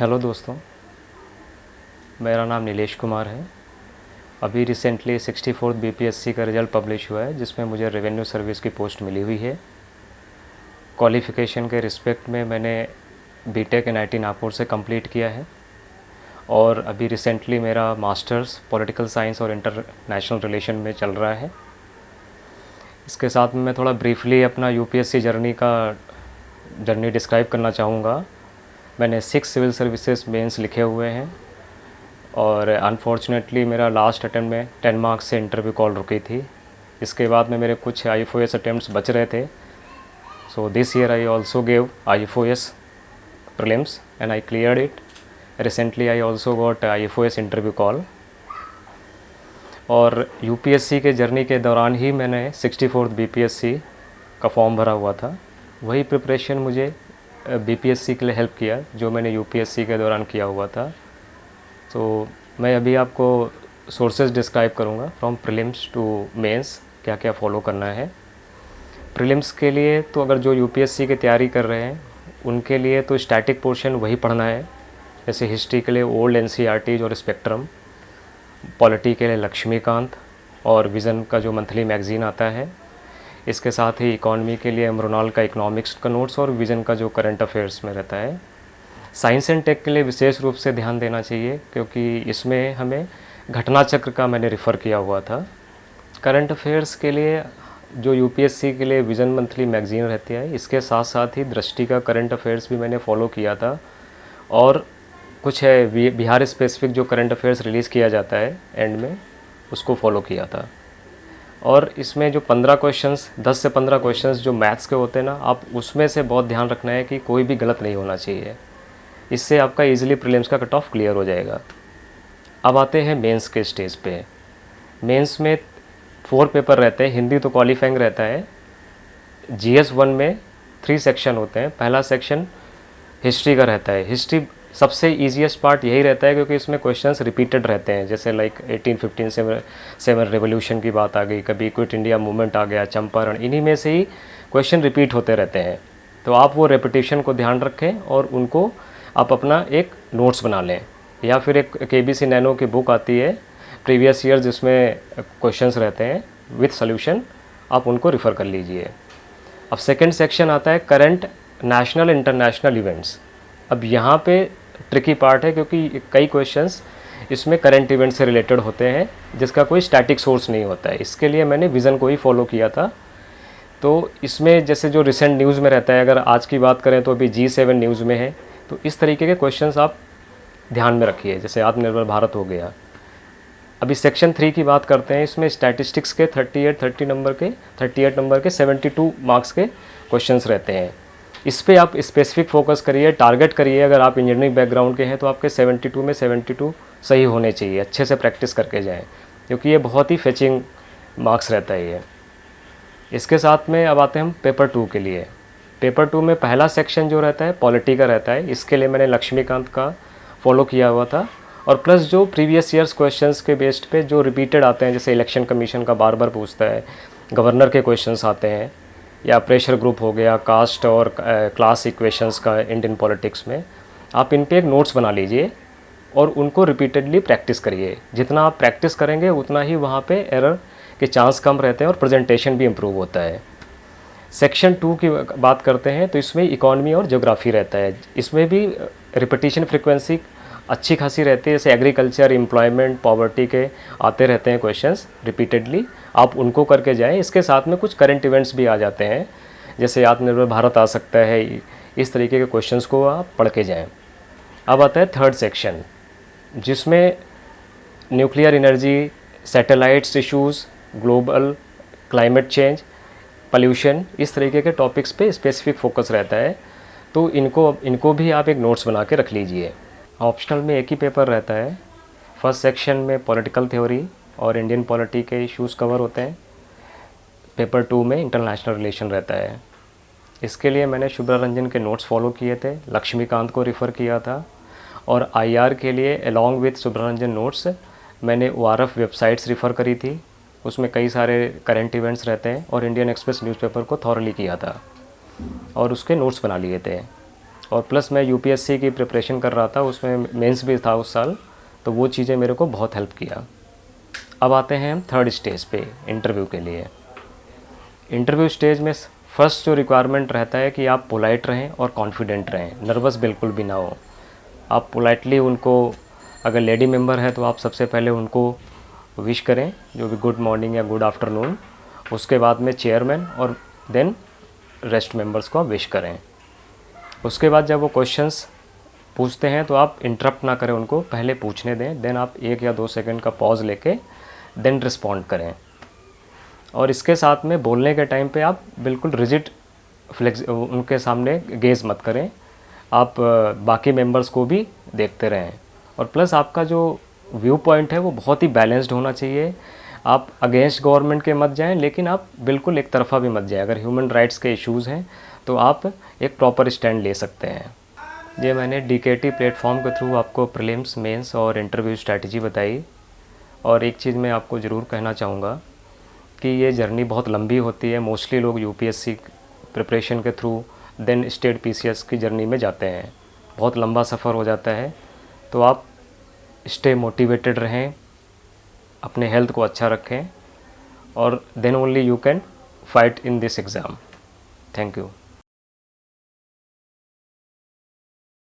Hello दोस्तों, मेरा नाम नीलेश कुमार है। अभी रिसेंटली 64th बीपीएससी का रिज़ल्ट पब्लिश हुआ है, जिसमें मुझे रेवेन्यू सर्विस की पोस्ट मिली हुई है। क्वालिफ़िकेशन के रिस्पेक्ट में मैंने बीटेक एनआईटी नागपुर से कंप्लीट किया है और अभी रिसेंटली मेरा मास्टर्स पॉलिटिकल साइंस और इंटरनेशनल रिलेशन में चल रहा है। इसके साथ में मैं थोड़ा ब्रीफली अपना यूपीएससी जर्नी डिस्क्राइब करना चाहूँगा। मैंने 6 सिविल सर्विसेज मेंस लिखे हुए हैं और अनफॉर्चुनेटली मेरा लास्ट अटेम्प्ट में 10 मार्क्स से इंटरव्यू कॉल रुकी थी। इसके बाद में मेरे कुछ IFOS अटेम्प्ट्स बच रहे थे। So this year I also gave IFOS prelims and I cleared it. Recently I also got IFOS interview call. और यूपीएससी के जर्नी के दौरान ही मैंने 64th बीपीएससी का फॉर्म भरा हुआ था। वही प्रिपरेशन मुझे बीपीएससी के लिए हेल्प किया जो मैंने यूपीएससी के दौरान किया हुआ था। तो मैं अभी आपको सोर्सेज डिस्क्राइब करूँगा फ्रॉम प्रीलिम्स टू मेंस, क्या क्या फॉलो करना है। प्रीलिम्स के लिए तो अगर जो यूपीएससी की तैयारी कर रहे हैं उनके लिए तो स्टैटिक पोर्शन वही पढ़ना है, जैसे हिस्ट्री के लिए ओल्ड NCERTs और स्पेक्ट्रम, पॉलिटी के लिए लक्ष्मीकांत और विज़न का जो मंथली मैगज़ीन आता है। इसके साथ ही इकॉनमी के लिए मृणाल का इकोनॉमिक्स का नोट्स और विज़न का जो करंट अफेयर्स में रहता है। साइंस एंड टेक के लिए विशेष रूप से ध्यान देना चाहिए क्योंकि इसमें हमें घटना चक्र का मैंने रेफ़र किया हुआ था। करंट अफेयर्स के लिए जो यूपीएससी के लिए विज़न मंथली मैगज़ीन रहती है, इसके साथ साथ ही दृष्टि का करंट अफेयर्स भी मैंने फॉलो किया था। और कुछ है बिहार स्पेसिफिक जो करंट अफेयर्स रिलीज़ किया जाता है एंड में, उसको फॉलो किया था। और इसमें जो 15 क्वेश्चंस 10 से 15 क्वेश्चंस जो मैथ्स के होते हैं ना, आप उसमें से बहुत ध्यान रखना है कि कोई भी गलत नहीं होना चाहिए। इससे आपका इजीली प्रीलिम्स का कट ऑफ क्लियर हो जाएगा। अब आते हैं मेंस के स्टेज पे। मेंस में 4 पेपर रहते हैं, हिंदी तो क्वालिफाइंग रहता है। GS 1 में 3 सेक्शन होते हैं। पहला सेक्शन हिस्ट्री का रहता है। हिस्ट्री सबसे ईजीएस्ट पार्ट यही रहता है क्योंकि इसमें क्वेश्चंस रिपीटेड रहते हैं, जैसे लाइक 1857 रेवोल्यूशन की बात आ गई, कभी क्विट इंडिया मूवमेंट आ गया, चंपारण, इन्हीं में से ही क्वेश्चन रिपीट होते रहते हैं। तो आप वो रेपिटेशन को ध्यान रखें और उनको आप अपना एक नोट्स बना लें, या फिर एक KBC नैनो की बुक आती है प्रीवियस ईयर जिसमें क्वेश्चंस रहते हैं विथ सोल्यूशन, आप उनको रिफ़र कर लीजिए। अब सेकंड सेक्शन आता है करंट नेशनल इंटरनेशनल इवेंट्स। अब यहाँ पे ट्रिकी पार्ट है क्योंकि कई क्वेश्चंस इसमें करंट इवेंट से रिलेटेड होते हैं जिसका कोई स्टैटिक सोर्स नहीं होता है। इसके लिए मैंने विज़न को ही फॉलो किया था। तो इसमें जैसे जो रिसेंट न्यूज़ में रहता है, अगर आज की बात करें तो अभी G7 न्यूज़ में है, तो इस तरीके के क्वेश्चंस आप ध्यान में रखिए, जैसे आत्मनिर्भर भारत हो गया। अभी सेक्शन 3 की बात करते हैं। इसमें स्टैटिस्टिक्स के 38 नंबर के 72 मार्क्स के क्वेश्चंस रहते हैं। इस पे आप स्पेसिफिक फोकस करिए, टारगेट करिए। अगर आप इंजीनियरिंग बैकग्राउंड के हैं तो आपके 72 में 72 सही होने चाहिए, अच्छे से प्रैक्टिस करके जाएं क्योंकि ये बहुत ही फेचिंग मार्क्स रहता है ये। इसके साथ में अब आते हैं हम पेपर 2 के लिए। पेपर 2 में पहला सेक्शन जो रहता है पॉलिटी का रहता है। इसके लिए मैंने लक्ष्मीकांत का फॉलो किया हुआ था और प्लस जो प्रीवियस ईयर्स क्वेश्चंस के बेस्ड पे जो रिपीटेड आते हैं, जैसे इलेक्शन कमीशन का बार बार पूछता है, गवर्नर के क्वेश्चंस आते हैं, या प्रेशर ग्रुप हो गया, कास्ट और क्लास इक्वेशंस का इंडियन पॉलिटिक्स में, आप इन पे एक नोट्स बना लीजिए और उनको रिपीटेडली प्रैक्टिस करिए। जितना आप प्रैक्टिस करेंगे उतना ही वहाँ पे एरर के चांस कम रहते हैं और प्रेजेंटेशन भी इम्प्रूव होता है। सेक्शन 2 की बात करते हैं तो इसमें इकॉनमी और ज्योग्राफी रहता है। इसमें भी रिपीटिशन फ्रिक्वेंसी अच्छी खासी रहती है, जैसे एग्रीकल्चर, एम्प्लॉयमेंट, पॉवर्टी के आते रहते हैं क्वेश्चंस रिपीटेडली, आप उनको करके जाएं। इसके साथ में कुछ करंट इवेंट्स भी आ जाते हैं, जैसे आत्मनिर्भर भारत आ सकता है। इस तरीके के क्वेश्चंस को आप पढ़ के जाएं। अब आता है थर्ड सेक्शन, जिसमें nuclear energy, satellites issues, global climate change, pollution, इस तरीके के टॉपिक्स पे स्पेसिफिक फोकस रहता है। तो इनको भी आप एक नोट्स बना के रख लीजिए। ऑप्शनल में एक ही पेपर रहता है। फर्स्ट सेक्शन में पॉलिटिकल थ्योरी और इंडियन पॉलिटी के इश्यूज़ कवर होते हैं। पेपर 2 में इंटरनेशनल रिलेशन रहता है। इसके लिए मैंने शुभ्रा रंजन के नोट्स फॉलो किए थे, लक्ष्मीकांत को रिफ़र किया था। और IR के लिए along with Shubhra Ranjan notes मैंने ORF वेबसाइट्स रिफ़र करी थी, उसमें कई सारे करंट इवेंट्स रहते हैं, और इंडियन एक्सप्रेस न्यूज़पेपर को थॉरली किया था और उसके नोट्स बना लिए थे। और प्लस मैं यूपीएससी की प्रिपरेशन कर रहा था, उसमें मेंस भी था उस साल, तो वो चीज़ें मेरे को बहुत हेल्प किया। अब आते हैं हम थर्ड स्टेज पे इंटरव्यू के लिए। इंटरव्यू स्टेज में फर्स्ट जो रिक्वायरमेंट रहता है कि आप पोलाइट रहें और कॉन्फिडेंट रहें, नर्वस बिल्कुल भी ना हो। आप पोलाइटली उनको, अगर लेडी मेंबर है तो आप सबसे पहले उनको विश करें, जो भी गुड मॉर्निंग या गुड आफ्टरनून। उसके बाद में चेयरमैन और देन रेस्ट मेंबर्स को आप विश करें। उसके बाद जब वो क्वेश्चंस पूछते हैं तो आप इंटरप्ट ना करें, उनको पहले पूछने दें, देन आप 1 या 2 सेकंड का पॉज लेके देन रिस्पॉन्ड करें। और इसके साथ में बोलने के टाइम पे आप बिल्कुल रिजिड फ्लेक्स उनके सामने गेज़ मत करें, आप बाकी मेंबर्स को भी देखते रहें। और प्लस आपका जो व्यू पॉइंट है वो बहुत ही बैलेंस्ड होना चाहिए। आप अगेंस्ट गवर्नमेंट के मत जाएं, लेकिन आप बिल्कुल एक तरफा भी मत जाएं। अगर ह्यूमन राइट्स के इश्यूज़ हैं तो आप एक प्रॉपर स्टैंड ले सकते हैं। ये मैंने डीकेटी प्लेटफॉर्म के थ्रू आपको प्रीलिम्स, मेंस और इंटरव्यू स्ट्रैटेजी बताई। और एक चीज़ मैं आपको ज़रूर कहना चाहूँगा कि ये जर्नी बहुत लंबी होती है। मोस्टली लोग यूपीएससी प्रिपरेशन के थ्रू देन स्टेट पीसीएस की जर्नी में जाते हैं, बहुत लंबा सफ़र हो जाता है। तो आप स्टे मोटिवेटेड रहें, अपने हेल्थ को अच्छा रखें, और then only you can fight in this exam. Thank you.